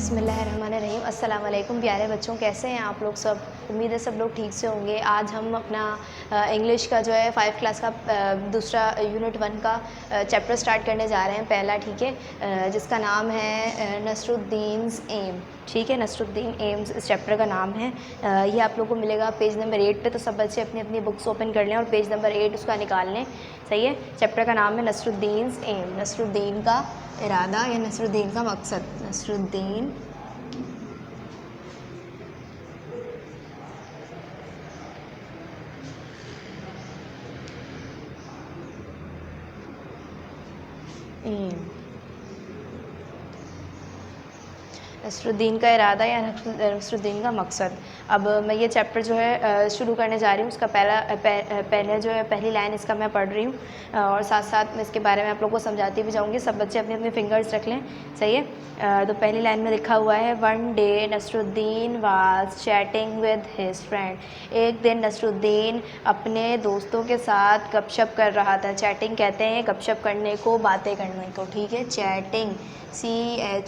बिस्मिल्लाहिर्रहमानिर्रहीम। अस्सलाम वालेकुम प्यारे बच्चों, कैसे हैं आप लोग सब। उम्मीद है सब लोग ठीक से होंगे। आज हम अपना इंग्लिश का जो है 5 क्लास का दूसरा यूनिट 1 का चैप्टर स्टार्ट करने जा रहे हैं, पहला, ठीक है, जिसका नाम है नसरुद्दीन्स एम। ठीक है, नसरुद्दीन एम्स इस चैप्टर का नाम है। ये आप लोगों को मिलेगा पेज नंबर 8 पे। तो सब बच्चे अपनी अपनी बुक्स ओपन कर लें और पेज नंबर 8 उसका निकाल लें। सही है, चैप्टर का नाम है नसरुद्दीन्स एम, नसरुद्दीन का इरादा या नसरुद्दीन का मकसद। नसरुद्दीन एम, नसरुद्दीन का इरादा या नसरुद्दीन का मकसद। अब मैं ये चैप्टर जो है शुरू करने जा रही हूँ। उसका पहले जो है पहली लाइन इसका मैं पढ़ रही हूँ और साथ साथ मैं इसके बारे में आप लोगों को समझाती भी जाऊँगी। सब बच्चे अपने अपने फिंगर्स रख लें। सही है, तो पहली लाइन में लिखा हुआ है, one day Nasruddin was chatting with his friend. एक दिन नसरुद्दीन अपने दोस्तों के साथ गपशप कर रहा था। चैटिंग कहते हैं गपशप करने को, बातें करने को। ठीक है, चैटिंग, CHATTING,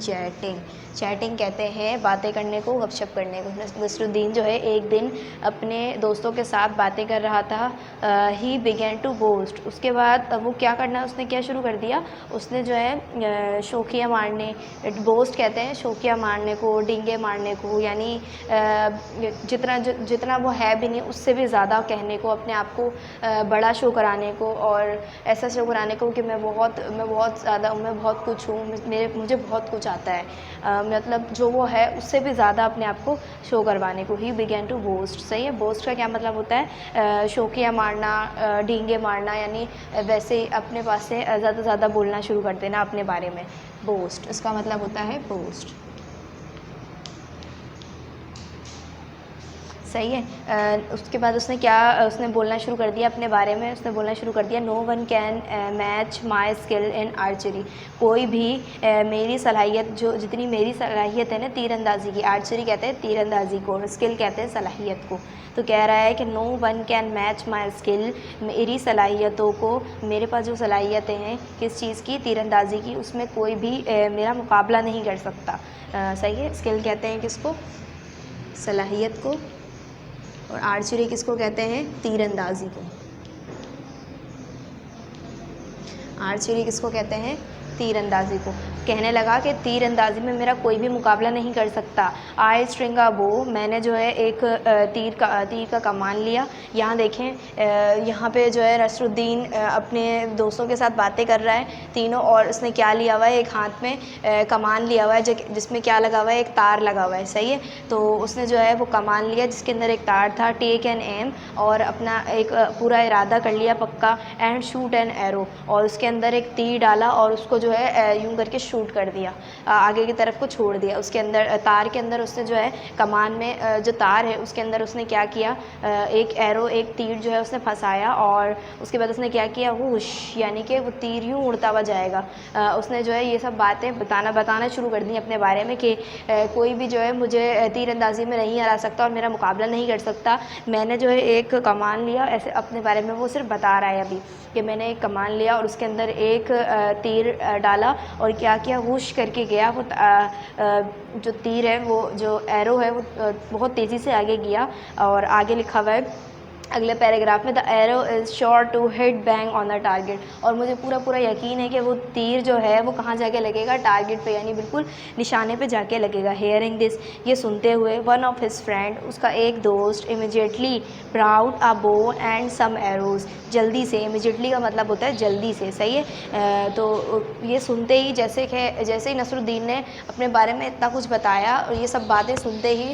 चैटिंग। चैटिंग कहते हैं बातें करने को, गपशप करने को। नसरुद्दीन जो है एक दिन अपने दोस्तों के साथ बातें कर रहा था। ही बिगेन टू बोस्ट, उसके बाद वो क्या करना, उसने क्या शुरू कर दिया, उसने जो है शोखियाँ मारने, बोस्ट कहते हैं शोखियाँ मारने को, डींगे मारने को, यानी जितना वो है भी नहीं उससे भी ज़्यादा कहने को, अपने आप को बड़ा शो कराने को और ऐसा शो कराने को कि मैं बहुत ज़्यादा, मैं बहुत कुछ हूँ, मुझे बहुत कुछ आता है। मतलब जो वो है उससे भी ज़्यादा अपने आप को शो करवाने को। He began to boast. सही है, बोस्ट का क्या मतलब होता है, शोखियाँ मारना, डींगे मारना, यानी वैसे ही अपने पास से ज़्यादा बोलना शुरू कर देना अपने बारे में। बोस्ट, इसका मतलब होता है बोस्ट। सही है, उसके बाद उसने बोलना शुरू कर दिया अपने बारे में। उसने बोलना शुरू कर दिया, no one can match my skill in archery. कोई भी मेरी सलाहियत, जितनी मेरी सलाहियत है ना तीरंदाजी की, आर्चरी कहते हैं तीरंदाजी को, स्किल कहते हैं सलाहियत को। तो कह रहा है कि no one can match my skill, मेरी सलाहियतों को, मेरे पास जो सलाहियतें हैं किस चीज़ की, तीरंदाजी की, उसमें कोई भी मेरा मुकाबला नहीं कर सकता। सही है, स्किल कहते हैं किसको, सलाहियत को, और आर्चरी किसको कहते हैं, तीरंदाजी को। आर्चरी किसको कहते हैं, तीरंदाजी को। कहने लगा कि तीरंदाजी में मेरा कोई भी मुकाबला नहीं कर सकता। आई स्ट्रिंग अ बो, मैंने जो है एक तीर का कमान लिया। यहाँ देखें, यहाँ पे जो है नसरुद्दीन अपने दोस्तों के साथ बातें कर रहा है तीनों, और उसने क्या लिया हुआ है, एक हाथ में कमान लिया हुआ है जिसमें क्या लगा हुआ है, एक तार लगा हुआ है। सही है, तो उसने जो है वो कमान लिया जिसके अंदर एक तार था, टेक एन एम, और अपना एक पूरा इरादा कर लिया पक्का, एंड शूट एन एरो, और उसके अंदर एक तीर डाला और उसको जो है यूं करके शूट कर दिया, आगे की तरफ को छोड़ दिया। उसके अंदर तार के अंदर उसने जो है कमान में जो तार है उसके अंदर उसने क्या किया, एक एरो, एक तीर जो है उसने फंसाया, और उसके बाद उसने क्या किया, हुश, यानी कि वो तीर यूँ उड़ता हुआ जाएगा। उसने जो है ये सब बातें बताना शुरू कर दी अपने बारे में कि कोई भी जो है मुझे तीरंदाजी में नहीं हरा सकता और मेरा मुकाबला नहीं कर सकता। मैंने जो है एक कमान लिया, ऐसे अपने बारे में वो सिर्फ बता रहा है अभी कि मैंने एक कमान लिया और उसके अंदर एक तीर डाला और क्या किया, हुश करके गया। वो जो तीर है, वो जो एरो है, वो बहुत तेज़ी से आगे गया। और आगे लिखा हुआ है अगले पैराग्राफ में, the arrow is sure to hit bang on the target, और मुझे पूरा यकीन है कि वो तीर जो है वो कहाँ जाके लगेगा, टारगेट पे, यानी बिल्कुल निशाने पे जाके लगेगा। हेयरिंग दिस, ये सुनते हुए, वन ऑफ हिज फ्रेंड, उसका एक दोस्त, immediately brought a bow and some arrows, जल्दी से, इमीडिएटली का मतलब होता है जल्दी से। सही है, तो ये सुनते ही, जैसे ही नसरुद्दीन ने अपने बारे में इतना कुछ बताया और ये सब बातें सुनते ही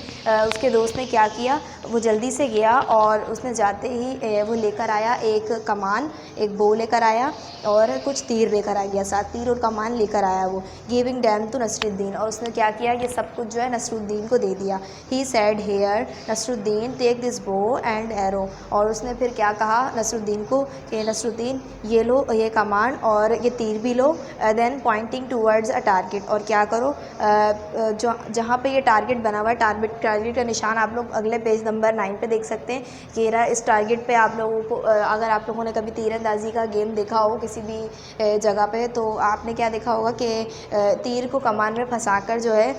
उसके दोस्त ने क्या किया, वो जल्दी से गया और उसने जाते ही वो लेकर आया एक कमान, एक बो लेकर आया और कुछ तीर लेकर आ गया साथ, तीर और कमान लेकर आया वो, गिविंग डैम टू नसरुद्दीन, और उसने क्या किया, ये सब कुछ जो है नसरुद्दीन को दे दिया। He said here, Nasruddin take this bow and arrow, और उसने फिर क्या कहा नसरुद्दीन को कि नसरुद्दीन ये लो ये कमान और ये तीर भी लो, then pointing towards a target, और क्या करो जो जहाँ पे ये टारगेट बना हुआ है, टारगेट का निशान आप लोग अगले पेज नंबर 9 पे देख सकते हैं। ये रहा, इस टारगेट पे आप लोगों को अगर आप लोगों ने कभी तीरंदाजी का गेम देखा हो किसी भी जगह पे, तो आपने क्या देखा होगा कि तीर को कमान में फंसाकर जो है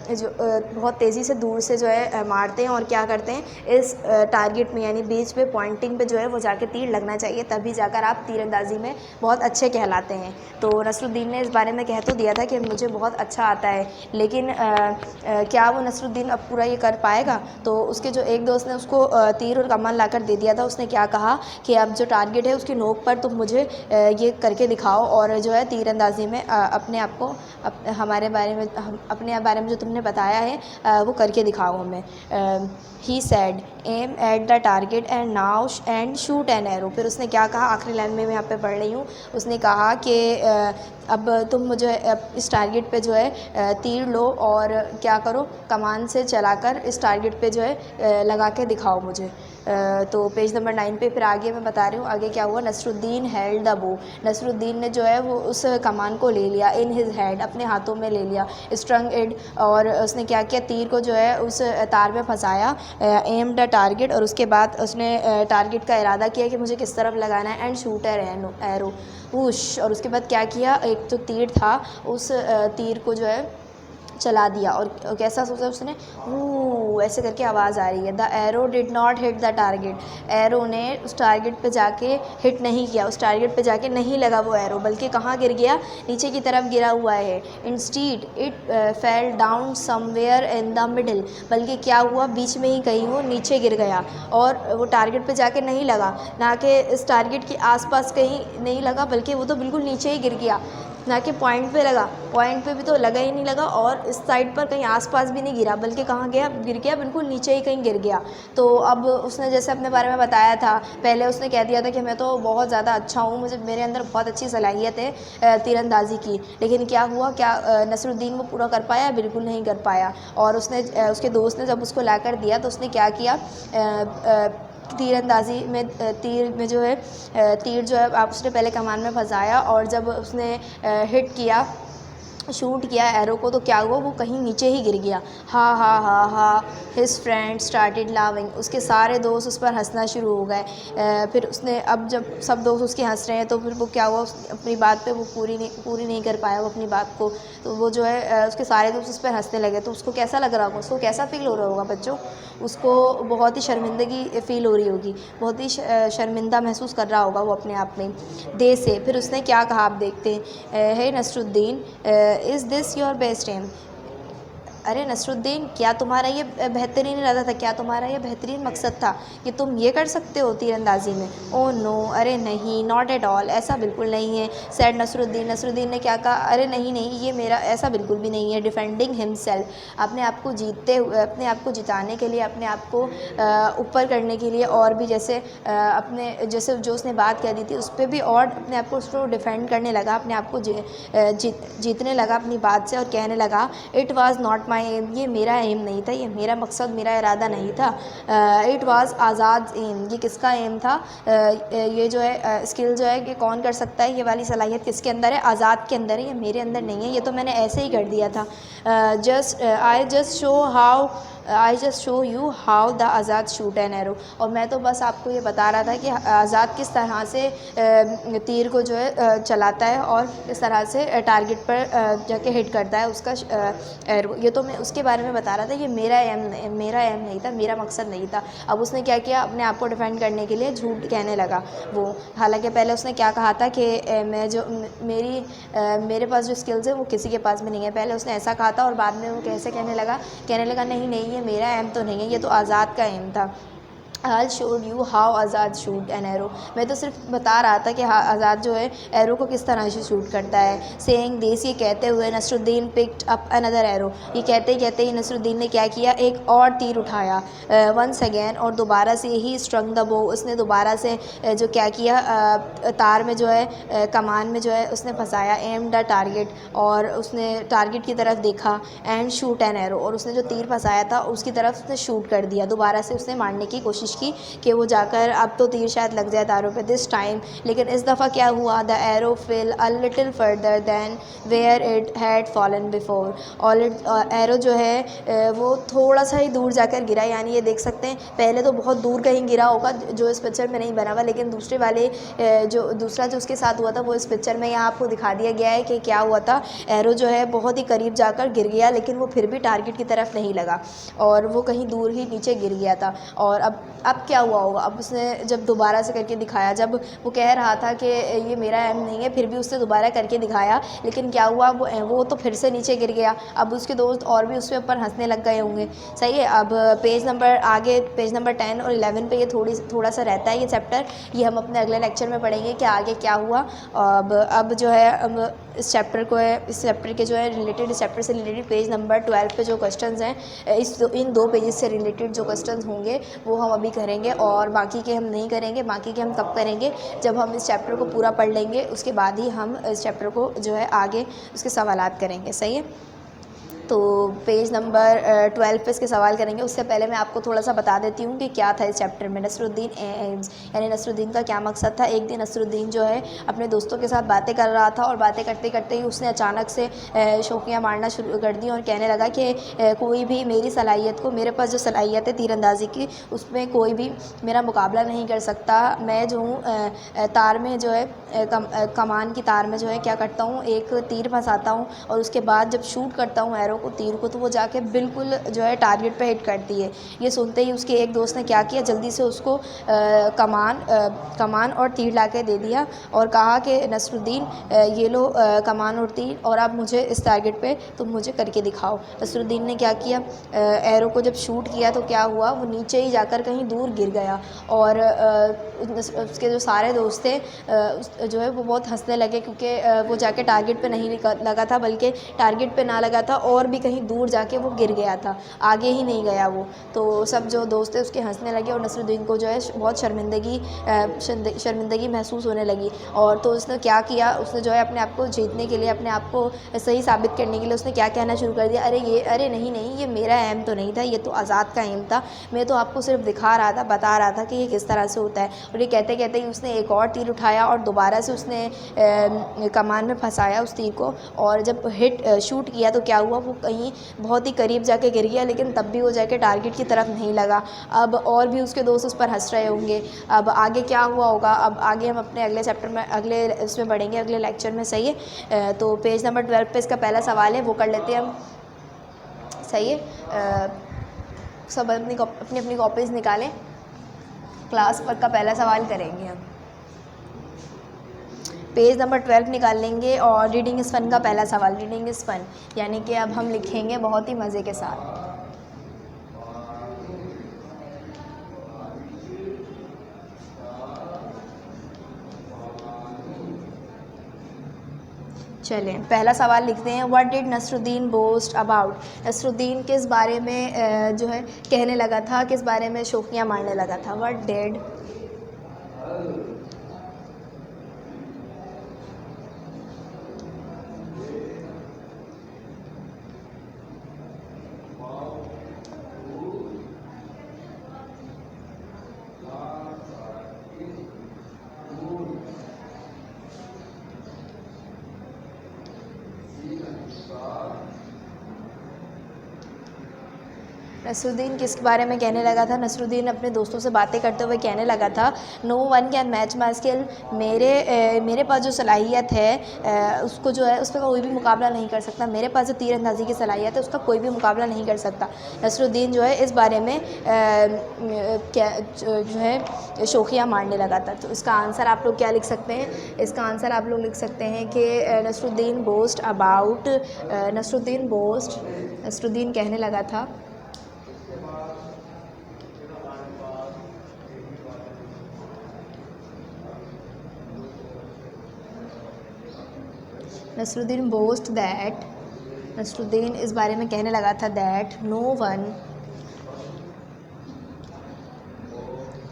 बहुत तेज़ी से दूर से जो है मारते हैं, और क्या करते हैं इस टारगेट में यानी बीच पे पॉइंटिंग पे जो है वो जाके तीर लगना चाहिए, तभी जाकर आप तीरंदाजी में बहुत अच्छे कहलाते हैं। तो नसरुद्दीन ने इस बारे में कह तो दिया था कि मुझे बहुत अच्छा आता है, लेकिन क्या वो नसरुद्दीन अब पूरा ये कर पाएगा? तो उसके जो एक दोस्त ने उसको तीर और कमान लाकर दे दिया था। उसने क्या कहा कि अब जो टारगेट है उसकी नोक पर तुम मुझे ये करके दिखाओ, और जो है तीरंदाजी में अपने आप को हमारे बारे में अपने बारे में जो तुमने बताया है वो करके दिखाओ हमें। He said aim at the target and now and shoot an arrow. फिर उसने क्या कहा, आखिरी लाइन में मैं यहाँ पे पढ़ रही हूँ, उसने कहा कि अब तुम मुझे इस टारगेट पे जो है तीर लो और क्या करो, कमान से चलाकर इस टारगेट पे जो है लगा के दिखाओ मुझे। तो पेज नंबर 9 पे फिर आगे मैं बता रही हूँ आगे क्या हुआ। नसरुद्दीन हेल्ड द बो, नसरुद्दीन ने जो है वो उस कमान को ले लिया, इन हिज हैंड अपने हाथों में ले लिया, स्ट्रंग इट, और उसने क्या किया, तीर को जो है उस तार में फंसाया, एम द टारगेट, और उसके बाद उसने टारगेट का इरादा किया कि मुझे किस तरफ लगाना है, एंड शूट एरो वुश, और उसके बाद क्या किया, एक जो तीर था उस तीर को जो है चला दिया, और कैसा सोचा उसने, ऐसे करके आवाज़ आ रही है। The arrow did not hit the target, arrow ने उस टारगेट पे जाके हिट नहीं किया, उस टारगेट पे जाके नहीं लगा वो एरो, बल्कि कहाँ गिर गया, नीचे की तरफ गिरा हुआ है। Instead it fell down somewhere in the middle, बल्कि क्या हुआ, बीच में ही कहीं वो नीचे गिर गया, और वो टारगेट पे जाके नहीं लगा, ना कि इस टारगेट के आसपास कहीं नहीं लगा, बल्कि वो तो बिल्कुल नीचे ही गिर गया, ना कि पॉइंट पे लगा, पॉइंट पे भी तो लगा ही नहीं लगा, और इस साइड पर कहीं आसपास भी नहीं गिरा, बल्कि कहाँ गया, गिर गया बिल्कुल नीचे ही कहीं गिर गया। तो अब उसने जैसे अपने बारे में बताया था, पहले उसने कह दिया था कि मैं तो बहुत ज़्यादा अच्छा हूँ, मुझे मेरे अंदर बहुत अच्छी सलाहियत है तीरंदाजी की, लेकिन क्या हुआ, क्या नसरुद्दीन वो पूरा कर पाया? बिल्कुल नहीं कर पाया। और उसने उसके दोस्त ने जब उसको लाकर दिया तो उसने क्या किया, तीरंदाजी में तीर में जो है तीर जो है आप उसने पहले कमान में फंसाया, और जब उसने हिट किया, शूट किया एरो को, तो क्या हुआ, वो कहीं नीचे ही गिर गया। हा हा हा हा हिज फ्रेंड स्टार्टेड लाविंग, उसके सारे दोस्त उस पर हंसना शुरू हो गए। फिर उसने, अब जब सब दोस्त उसके हंस रहे हैं तो फिर वो क्या हुआ, अपनी बात पे वो पूरी नहीं कर पाया वो अपनी बात को, तो वो जो है उसके सारे दोस्त उस पर हंसने लगे। तो उसको कैसा लग रहा होगा, उसको कैसा फ़ील हो रहा होगा बच्चों? उसको बहुत ही शर्मिंदगी फ़ील हो रही होगी, बहुत ही शर्मिंदा महसूस कर रहा होगा वो अपने आप में। दे से फिर उसने क्या कहा आप देखते हैं। Hey Nasruddin is this your best aim, अरे नसरुद्दीन क्या तुम्हारा ये बेहतरीन इरादा था, क्या तुम्हारा ये बेहतरीन मकसद था कि तुम ये कर सकते हो तीरंदाजी में? ओ नो, अरे नहीं, नॉट एट ऑल, ऐसा बिल्कुल नहीं है। सैड नसरुद्दीन, नसरुद्दीन ने क्या कहा, अरे नहीं नहीं, ये मेरा ऐसा बिल्कुल भी नहीं है। डिफेंडिंग हिमसेल्फ, अपने आप को जीतते हुए, अपने आप को जिताने के लिए, अपने आप को ऊपर करने के लिए, और भी जैसे अपने जैसे जो उसने बात कह दी थी उस पर भी, और अपने आप को उसको डिफेंड करने लगा, अपने आप को जीतने लगा अपनी बात से, और कहने लगा it was not my aim, ये मेरा एम नहीं था, ये मेरा मकसद, मेरा इरादा नहीं था। इट वाज आज़ाद एम, ये किसका एम था? ये जो है स्किल जो है कि कौन कर सकता है, ये वाली सलाहियत किसके अंदर है? आज़ाद के अंदर है, ये मेरे अंदर नहीं है, ये तो मैंने ऐसे ही कर दिया था। I just show you how the Azad shoot an arrow, और मैं तो बस आपको ये बता रहा था कि आज़ाद किस तरह से तीर को जो है चलाता है, और किस तरह से टारगेट पर जाके हिट करता है उसका एरो, ये तो मैं उसके बारे में बता रहा था, ये मेरा एम नहीं था, मेरा मकसद नहीं था। अब उसने क्या किया, अपने आप को डिफेंड करने के लिए झूठ कहने लगा वो, हालांकि पहले उसने क्या कहा था कि मेरे पास जो स्किल्स है वो किसी के पास भी नहीं है, पहले उसने ऐसा कहा था, और बाद में वो कैसे कहने लगा नहीं नहीं, ये मेरा एम तो नहीं है, ये तो आज़ाद का एम था। I showed you how Azad shoot an arrow, मैं तो सिर्फ बता रहा था कि आज़ाद जो है एरो को किस तरह से शूट करता है। सेइंग दिस, ये कहते हुए Nasruddin picked up another arrow, ये कहते ही नसरुद्दीन ने क्या किया, एक और तीर उठाया। वंस अगेन, और दोबारा से ही स्ट्रंग द बो, उसने दोबारा से जो क्या किया, तार में जो है कमान में जो है उसने फंसाया। एम द टारगेट, और उसने टारगेट की तरफ देखा। एंड शूट एन एरो, और उसने जो तीर फंसाया था उसकी तरफ उसने शूट कर दिया, दोबारा से उसने मारने की कोशिश कोशिश की कि वो जाकर अब तो तीर शायद लग जाए तारों पे दिस टाइम, लेकिन इस दफ़ा क्या हुआ, the arrow fell a little further than where it had fallen before. और एरो जो है वो थोड़ा सा ही दूर जाकर गिरा, यानी ये देख सकते हैं पहले तो बहुत दूर कहीं गिरा होगा जो इस पिक्चर में नहीं बना हुआ, लेकिन दूसरे वाले जो दूसरा जो उसके साथ हुआ था वो इस पिक्चर में यहाँ आपको दिखा दिया गया है कि क्या हुआ था। एरो जो है बहुत ही करीब जाकर गिर गया, लेकिन वो फिर भी टारगेट की तरफ नहीं लगा और वो कहीं दूर ही नीचे गिर गया था। और अब क्या हुआ होगा, अब उसने जब दोबारा से करके दिखाया, जब वो कह रहा था कि ये मेरा एम नहीं है, फिर भी उसने दोबारा करके दिखाया, लेकिन क्या हुआ, वो तो फिर से नीचे गिर गया। अब उसके दोस्त और भी उसके ऊपर हंसने लग गए होंगे। सही है। अब पेज नंबर 10 और 11 पे ये थोड़ा सा रहता है ये चैप्टर, ये हम अपने अगले लेक्चर में पढ़ेंगे कि आगे क्या हुआ। अब जो है अब इस चैप्टर के जो है रिलेटेड, इस चैप्टर से रिलेटेड पेज नंबर 12 पे जो क्वेश्चंस हैं, इन 2 पेजेस से रिलेटेड जो क्वेश्चंस होंगे वो हम अभी करेंगे, और बाकी के हम नहीं करेंगे। बाकी के हम तब करेंगे जब हम इस चैप्टर को पूरा पढ़ लेंगे, उसके बाद ही हम इस चैप्टर को जो है आगे उसके सवालात करेंगे। सही है। तो पेज नंबर 12 पे इसके सवाल करेंगे। उससे पहले मैं आपको थोड़ा सा बता देती हूँ कि क्या था इस चैप्टर में। नसरुद्दीन एम्स, यानी नसरुद्दीन का क्या मकसद था। एक दिन नसरुद्दीन जो है अपने दोस्तों के साथ बातें कर रहा था, और बातें करते करते ही उसने अचानक से शौकियाँ मारना शुरू कर दी और कहने लगा कि कोई भी मेरी सलाहियत को, मेरे पास जो सलाहियत है तीरंदाजी की, उसमें कोई भी मेरा मुकाबला नहीं कर सकता। मैं जो हूँ तार में जो है कमान की तार में जो है क्या करता हूँ, एक तीर फंसाता हूँ, और उसके बाद जब शूट करता हूँ एरो को, तीर को, तो वो जाके बिल्कुल जो है टारगेट पे हिट करती है। ये सुनते ही उसके एक दोस्त ने क्या किया, जल्दी से उसको कमान और तीर ला के दे दिया और कहा कि नसरुद्दीन ये लो कमान और तीर, और अब मुझे इस टारगेट पे तुम मुझे करके दिखाओ। नसरुद्दीन ने क्या किया, एरो को जब शूट किया तो क्या हुआ, वो नीचे ही जाकर कहीं दूर गिर गया, और उसके जो सारे दोस्त थे जो है वो बहुत हंसने लगे, क्योंकि वो जाके टारगेट पे नहीं लगा था, बल्कि टारगेट पे ना लगा था और भी कहीं दूर जाके वो गिर गया था, आगे ही नहीं गया वो। तो सब जो दोस्त थे उसके हंसने लगे, और नसरुद्दीन को जो है बहुत शर्मिंदगी महसूस होने लगी। और तो उसने क्या किया, उसने जो है अपने आप को जीतने के लिए, अपने आप को सही साबित करने के लिए उसने क्या कहना शुरू कर दिया, अरे नहीं नहीं, ये मेरा एम तो नहीं था, ये तो आज़ाद का एम था, मैं तो आपको सिर्फ दिखा रहा था, बता रहा था कि ये किस तरह से होता है। और ये कहते कहते ही उसने एक और तीर उठाया और दोबारा से उसने कमान में फंसाया उस तीर को, और जब शूट किया तो क्या हुआ, वो कहीं बहुत ही करीब जाके गिर गया, लेकिन तब भी वो जाके टारगेट की तरफ नहीं लगा। अब और भी उसके दोस्त उस पर हंस रहे होंगे। अब आगे क्या हुआ होगा, अब आगे हम अपने अगले चैप्टर में, अगले इसमें पढ़ेंगे, अगले लेक्चर में। सही है। तो पेज नंबर 12 पे इसका पहला सवाल है, वो कर लेते हैं हम। सही है। सब अपनी अपनी कॉपीज़ निकालें, क्लास वर्क का पहला सवाल करेंगे हम। पेज नंबर 12 निकाल लेंगे, और रीडिंग इज़ फन का पहला सवाल, रीडिंग इज़ फन, यानी कि अब हम लिखेंगे बहुत ही मज़े के साथ। चलें, पहला सवाल लिखते हैं। What did Nasruddin boast about. Nasruddin किस बारे में जो है कहने लगा था, किस बारे में शौकियाँ मारने लगा था। व्हाट डिड नसरुद्दीन किस बारे में कहने लगा था। नसरुद्दीन अपने दोस्तों से बातें करते हुए कहने लगा था, no one can match my skill. मेरे पास जो सलाहियत है उसको जो है, उस पर कोई भी मुकाबला नहीं कर सकता। मेरे पास जो तीरंदाजी की सलाहियत है उसका कोई भी मुकाबला नहीं कर सकता। नसरुद्दीन जो है इस बारे में क्या जो है शौकियाँ मारने लगा था। तो इसका आंसर आप लोग क्या लिख सकते हैं, इसका आंसर आप लोग लिख सकते हैं कि नसरुद्दीन बोस्ट अबाउट, नसरुद्दीन कहने लगा था नसरुद्दीन बोस्ट दैट, नसरुद्दीन इस बारे में कहने लगा था that no one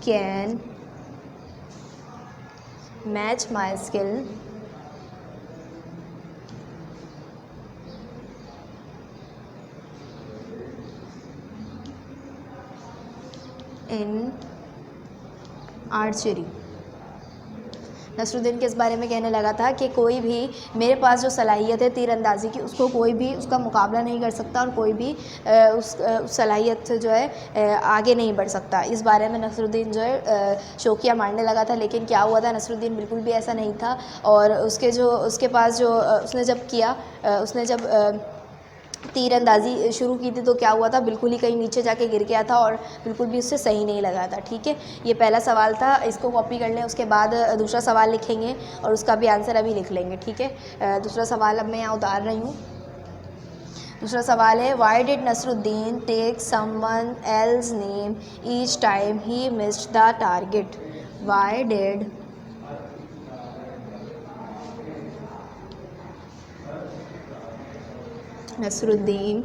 can match my skill in archery. Nasruddin किस बारे में कहने लगा था कि कोई भी मेरे पास जो सलाहियत है तीरंदाज़ी की उसको कोई भी उसका मुकाबला नहीं कर सकता और कोई भी उस सलाहियत से जो है आगे नहीं बढ़ सकता। इस बारे में नसरुद्दीन जो है शोखियाँ मारने लगा था, लेकिन क्या हुआ था, नसरुद्दीन बिल्कुल भी ऐसा नहीं था। और उसके पास जो उसने जब तीरंदाज़ी शुरू की थी तो क्या हुआ था, बिल्कुल ही कहीं नीचे जाके गिर गया था और बिल्कुल भी उससे सही नहीं लगा था। ठीक है, ये पहला सवाल था, इसको कॉपी कर लें, उसके बाद दूसरा सवाल लिखेंगे और उसका भी आंसर अभी लिख लेंगे। ठीक है, दूसरा सवाल अब मैं यहाँ उतार रही हूँ। दूसरा सवाल है, why did Nasruddin take someone else name each time he missed the target. Why did Nasruddin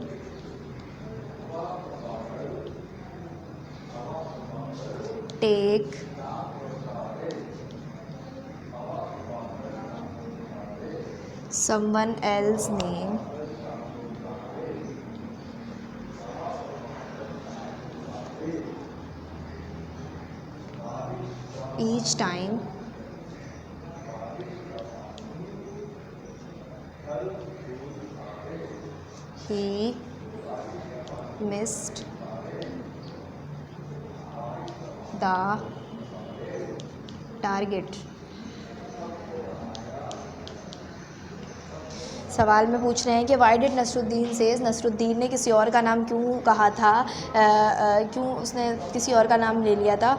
take someone else's name each time he missed the target. सवाल में पूछ रहे हैं कि why did Nasruddin says, Nasruddin ने किसी और का नाम क्यों कहा था, क्यों उसने किसी और का नाम ले लिया था,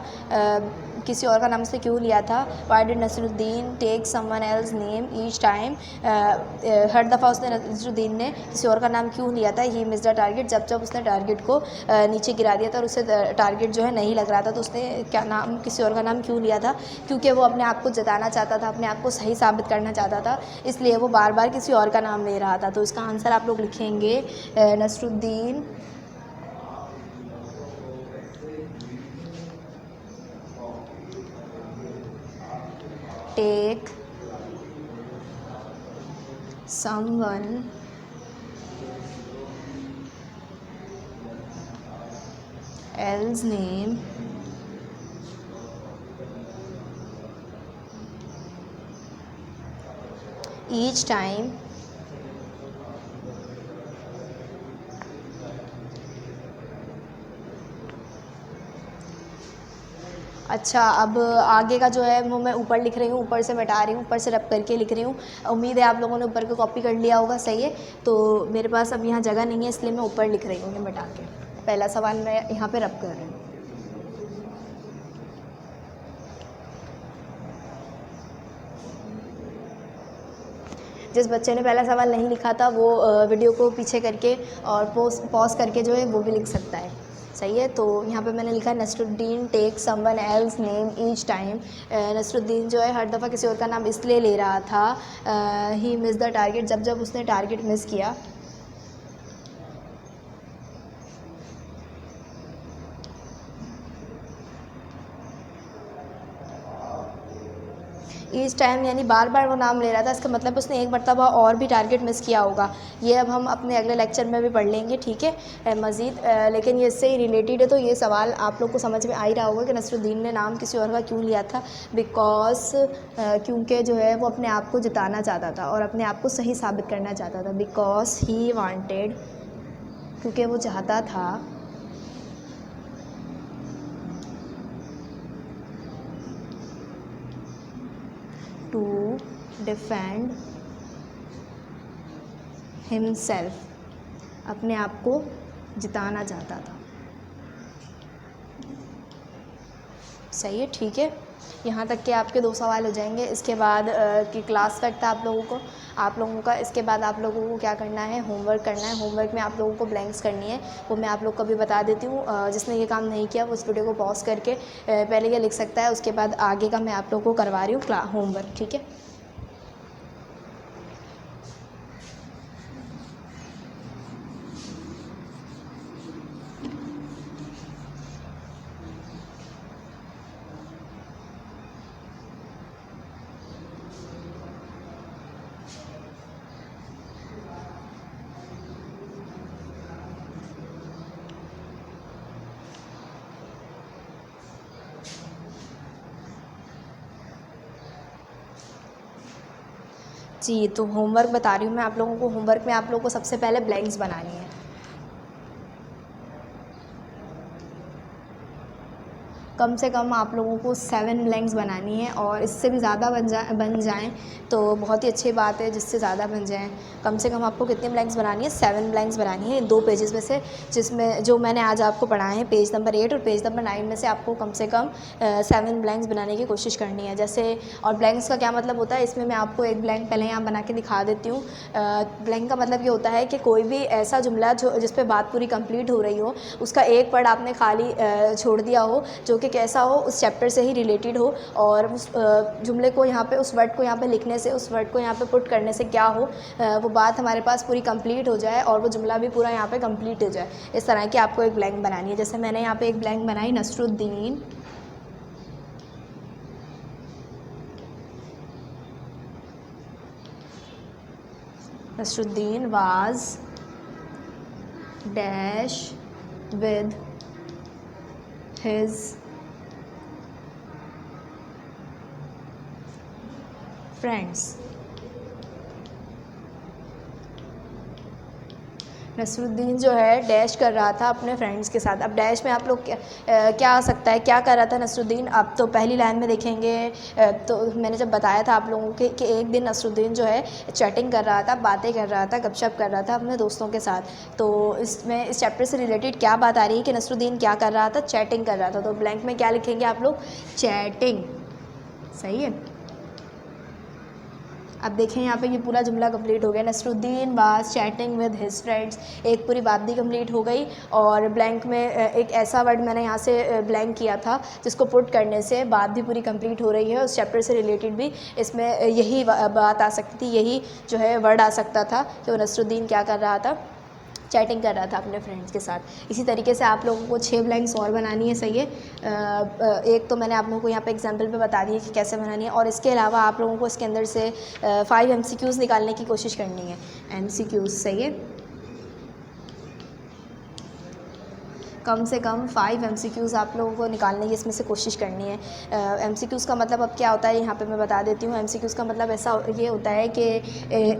किसी और का नाम उसने क्यों लिया था। Why did Nasruddin take someone else name each time, हर दफ़ा उसने नसरुद्दीन ने किसी और का नाम क्यों लिया था। ही मिस द टारगेट, जब उसने टारगेट को नीचे गिरा दिया था और उससे टारगेट जो है नहीं लग रहा था तो उसने किसी और का नाम क्यों लिया था, क्योंकि वो अपने आप को जताना चाहता था, अपने आप को सही साबित करना चाहता था, इसलिए वो बार बार किसी और का नाम ले रहा था। तो इसका आंसर आप लोग लिखेंगे Nasruddin take someone else name each time अच्छा, अब आगे का जो है वो मैं ऊपर लिख रही हूँ, ऊपर से मिटा रही हूँ, ऊपर से रब करके लिख रही हूँ। उम्मीद है आप लोगों ने ऊपर को कॉपी कर लिया होगा, सही है। तो मेरे पास अब यहाँ जगह नहीं है इसलिए मैं ऊपर लिख रही हूँ ये मिटा के। पहला सवाल मैं यहाँ पे रब कर रही हूँ। जिस बच्चे ने पहला सवाल नहीं लिखा था वो वीडियो को पीछे करके और पॉज करके जो है वो भी लिख सकता है, सही है। तो यहाँ पे मैंने लिखा Nasruddin take someone else name each time. Nasruddin जो है हर दफ़ा किसी और का नाम इसलिए ले रहा था, ही मिस द टारगेट, जब उसने टारगेट मिस किया। ईच टाइम यानी बार बार वो नाम ले रहा था, इसका मतलब उसने एक मरतबा और भी टारगेट मिस किया होगा। ये अब हम अपने अगले लेक्चर में भी पढ़ लेंगे, ठीक है, मज़ीद। लेकिन ये इससे ही रिलेटेड है, तो ये सवाल आप लोग को समझ में आ ही रहा होगा कि नसरुद्दीन ने नाम किसी और का क्यों लिया था। बिकॉज क्योंकि जो है वो अपने आप को जिताना चाहता था और अपने आप को सही साबित करना चाहता था। बिकॉज ही वांटेड, क्योंकि वो चाहता था टू डिफेंड हिमसेल्फ, अपने आप को जिताना चाहता था, सही है, ठीक है। यहाँ तक के आपके 2 सवाल हो जाएंगे। इसके बाद की क्लास वर्क था आप लोगों का। इसके बाद आप लोगों को क्या करना है, होमवर्क करना है। होमवर्क में आप लोगों को ब्लैंक्स करनी है, वो मैं आप लोग को भी बता देती हूँ। जिसने ये काम नहीं किया वो इस वीडियो को पॉज करके पहले ये लिख सकता है, उसके बाद आगे का मैं आप लोगों को करवा रही हूँ होमवर्क, ठीक है। जी, तो होमवर्क बता रही हूँ मैं आप लोगों को। होमवर्क में आप लोगों को सबसे पहले ब्लैंक्स बनानी है। कम से कम आप लोगों को 7 ब्लैंक्स बनानी है, और इससे भी ज़्यादा बन जाएँ तो बहुत ही अच्छी बात है, जिससे ज़्यादा बन जाएँ। कम से कम आपको कितनी ब्लैंक्स बनानी है? 7 ब्लैंक्स बनानी है 2 पेजेस में से, जिसमें जो मैंने आज आपको पढ़ाए हैं पेज नंबर 8 और पेज नंबर 9 में से आपको कम से कम 7 ब्लैंक्स बनाने की कोशिश करनी है। जैसे, और ब्लैंक्स का क्या मतलब होता है, इसमें मैं आपको एक ब्लैंक पहले यहाँ बना के दिखा देती हूँ। ब्लैंक का मतलब ये होता है कि कोई भी ऐसा जुमला जो जिस पे बात पूरी कंप्लीट हो रही हो, उसका एक वर्ड आपने खाली छोड़ दिया हो, जो कि कैसा हो, उस चैप्टर से ही रिलेटेड हो, और उस जुमले को यहाँ पे, उस वर्ड को यहाँ पे लिखने से, उस वर्ड को यहाँ पे पुट करने से क्या हो, वो बात हमारे पास पूरी कंप्लीट हो जाए और वो जुमला भी पूरा यहाँ पे कंप्लीट हो जाए। इस तरह की आपको एक ब्लैंक बनानी है। जैसे मैंने यहाँ पे एक ब्लैंक बनाई, Nasruddin was dash with his friends। Nasruddin जो है डैश कर रहा था अपने फ्रेंड्स के साथ। अब डैश में आप लोग क्या आ सकता है, क्या कर रहा था नसरुद्दीन? आप तो पहली लाइन में देखेंगे, तो मैंने जब बताया था आप लोगों के कि एक दिन नसरुद्दीन जो है चैटिंग कर रहा था, बातें कर रहा था, गपशप कर रहा था अपने दोस्तों के साथ। तो इसमें इस चैप्टर से रिलेटेड क्या बात आ रही है कि नसरुद्दीन क्या कर रहा था? चैटिंग कर रहा था। तो ब्लैंक में क्या लिखेंगे आप लोग? चैटिंग। सही है। अब देखें यहाँ पे ये पूरा जुमला कंप्लीट हो गया। Nasruddin was chatting with his friends, एक पूरी बात भी कंप्लीट हो गई। और ब्लैंक में एक ऐसा वर्ड मैंने यहाँ से ब्लैंक किया था जिसको पुट करने से बात भी पूरी कंप्लीट हो रही है, उस चैप्टर से रिलेटेड भी इसमें यही बात आ सकती थी, यही जो है वर्ड आ सकता था कि वो नसरुद्दीन क्या कर रहा था? चैटिंग कर रहा था अपने फ्रेंड्स के साथ। इसी तरीके से आप लोगों को 6 ब्लैंक्स और बनानी है। सही है। एक तो मैंने आप लोगों को यहाँ पे एग्जांपल पे बता दी है कि कैसे बनानी है, और इसके अलावा आप लोगों को इसके अंदर से 5 MCQs निकालने की कोशिश करनी है। MCQs। सही है। कम से कम 5 MCQs आप लोगों को निकालने की इसमें से कोशिश करनी है। MCQs का मतलब अब क्या होता है, यहाँ पे मैं बता देती हूँ। MCQs का मतलब ऐसा ये होता है कि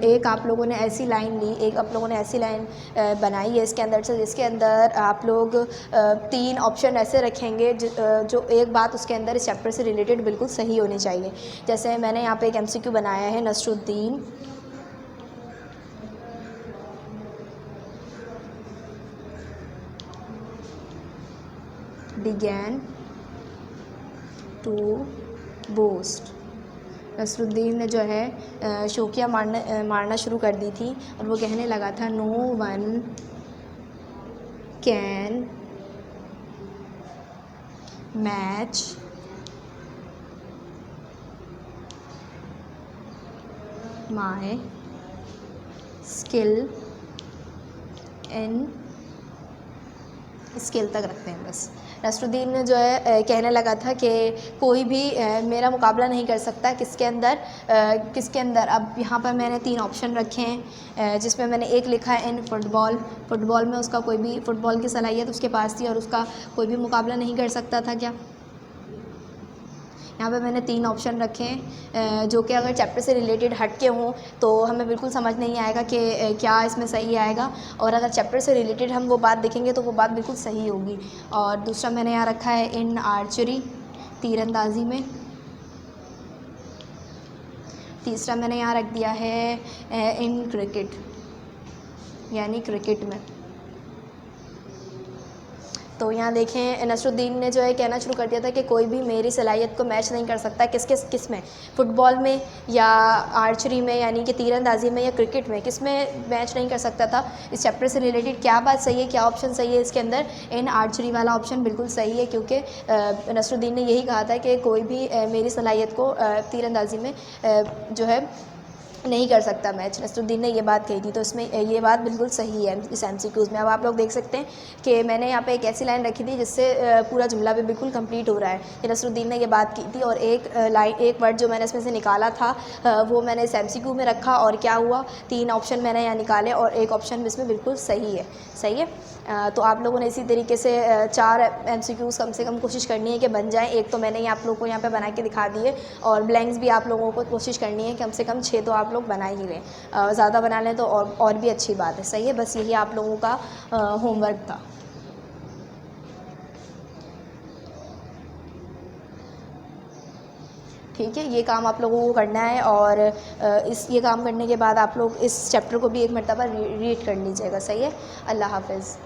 एक आप लोगों ने ऐसी लाइन ली, एक आप लोगों ने ऐसी लाइन बनाई है इसके अंदर से, जिसके अंदर आप लोग 3 ऑप्शन ऐसे रखेंगे जो एक बात उसके अंदर इस चैप्टर से रिलेटेड बिल्कुल सही होनी चाहिए। जैसे मैंने यहाँ पर एक MCQ बनाया है, Nasruddin began to boast। Nasruddin ने जो है शोकिया मारना शुरू कर दी थी, और वो कहने लगा था, no one can match my skill in, skill तक रखते हैं बस। नसरुद्दीन ने जो है कहने लगा था कि कोई भी मेरा मुकाबला नहीं कर सकता। किसके अंदर? अब यहाँ पर मैंने 3 ऑप्शन रखे हैं, जिसमें मैंने एक लिखा है इन फुटबॉल। फुटबॉल में उसका कोई भी, फुटबॉल की सलाहियत उसके पास थी और उसका कोई भी मुकाबला नहीं कर सकता था क्या? यहाँ पे मैंने 3 ऑप्शन रखे हैं, जो कि अगर चैप्टर से रिलेटेड हट के हों तो हमें बिल्कुल समझ नहीं आएगा कि क्या इसमें सही आएगा, और अगर चैप्टर से रिलेटेड हम वो बात देखेंगे तो वो बात बिल्कुल सही होगी। और दूसरा मैंने यहाँ रखा है इन आर्चरी, तीरंदाजी में। तीसरा मैंने यहाँ रख दिया है इन क्रिकेट, यानी क्रिकेट में। तो यहाँ देखें, नसरुद्दीन ने जो है कहना शुरू कर दिया था कि कोई भी मेरी सलाहियत को मैच नहीं कर सकता। किस में? फुटबॉल में या आर्चरी में, यानी कि तीरंदाजी में, या क्रिकेट में, किस में मैच नहीं कर सकता था। इस चैप्टर से रिलेटेड क्या बात सही है, क्या ऑप्शन सही है इसके अंदर? इन आर्चरी वाला ऑप्शन बिल्कुल सही है, क्योंकि नसरुद्दीन ने यही कहा था कि कोई भी मेरी सलाहियत को तीरंदाजी में जो है नहीं कर सकता मैच। नसरुद्दीन ने ये बात कही थी, तो इसमें ये बात बिल्कुल सही है इस MCQs में। अब आप लोग देख सकते हैं कि मैंने यहाँ पे एक ऐसी लाइन रखी थी जिससे पूरा जुमला भी बिल्कुल कंप्लीट हो रहा है कि नसरुद्दीन ने ये बात की थी, और एक वर्ड जो मैंने इसमें से निकाला था वो मैंने इस MCQ में रखा, और क्या हुआ, 3 ऑप्शन मैंने यहाँ निकाले और एक ऑप्शन इसमें बिल्कुल सही है। सही है। तो आप लोगों ने इसी तरीके से 4 MCQs कम से कम कोशिश करनी है कि बन जाए। एक तो मैंने आप लोगों को यहाँ पे बना के दिखा दिए, और ब्लैंक्स भी आप लोगों को कोशिश करनी है कम से कम 6 तो आप लोग बना ही लें। ज़्यादा बना लें तो और भी अच्छी बात है। सही है, बस यही आप लोगों का होमवर्क था। ठीक है, ये काम आप लोगों को करना है, और ये काम करने के बाद आप लोग इस चैप्टर को भी एक मरतबा रीड कर लीजिएगा। सही है, अल्लाह हाफ़िज़।